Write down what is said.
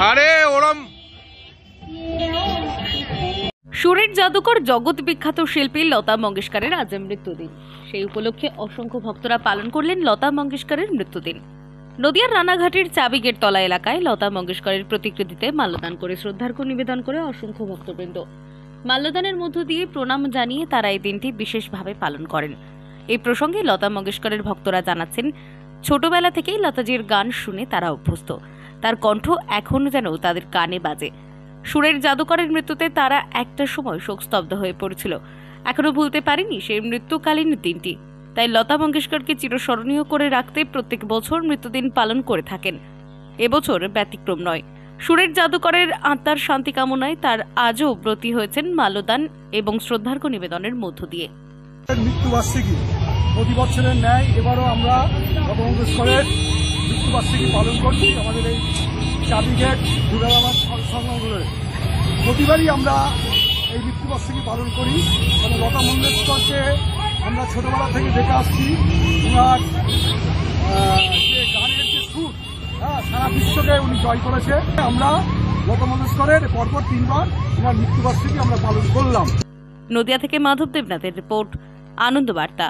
আরে ওরম সুরের জাদুকর জগৎ বিখ্যাত শিল্পী লতা মঙ্গেশকরের আজ মৃত্যুদিন। সেই উপলক্ষে অসংখ্য ভক্তরা পালন করলেন লতা মঙ্গেশকরের মৃত্যুদিন। নদিয়ার রানাঘাটের চাবিগেট তলা এলাকায় লতা মঙ্গেশকরের প্রতিকৃতিতে মাল্যদান করে শ্রদ্ধার্ঘ্য নিবেদন করে অসংখ্য ভক্তবৃন্দ। মাল্যদানের মধ্য দিয়ে প্রণাম জানিয়ে তারা এই দিনটি বিশেষভাবে পালন করেন। এই প্রসঙ্গে লতা মঙ্গেশকরের ভক্তরা জানাচ্ছেন, ছোটবেলা থেকেই লতাজির গান শুনে তারা অভ্যস্ত। তার কণ্ঠ এখনো যেন তাদের কানে বাজে। সুরের জাদুকরের মৃত্যুতে তারা একটা সময় শোকস্তব্ধ হয়ে পড়েছিল। এখনো ভুলতে পারেনি সেই মৃত্যুকালীন দিনটি। তাই লতা মঙ্গেশকরকে চিরস্মরণীয় করে রাখতে প্রত্যেক বছর মৃত্যুদিন পালন করে থাকেন। এবছর ব্যতিক্রম নয়। সুরের জাদুকরের আত্মার শান্তি কামনায় তার আজও ব্রতী হয়েছেন মাল্যদান এবং শ্রদ্ধার্ঘ্য নিবেদনের মধ্য দিয়ে। মৃত্যুবার্ষিকী প্রতি বছরের ন্যায় এবারও আমরা লতা মঙ্গেশকরের মৃত্যুবার্ষিকী পালন করছি আমাদের এই চাবিগেট দুর্গাবাদ সংলগ্ন। প্রতিবারই আমরা এই মৃত্যুবার্ষিকী পালন করি, কারণ লতা মঙ্গেশকরকে আমরা ছোটবেলা থেকে দেখে আসছি। ওনার যে গানের যে সুর, সারা বিশ্বকে উনি জয় করেছে। আমরা লতা মঙ্গেশকরের পরপর 3 বার ওনার মৃত্যুবার্ষিকী আমরা পালন করলাম। নদিয়া থেকে মাধব দেবনাথের রিপোর্ট, আনন্দ বার্তা।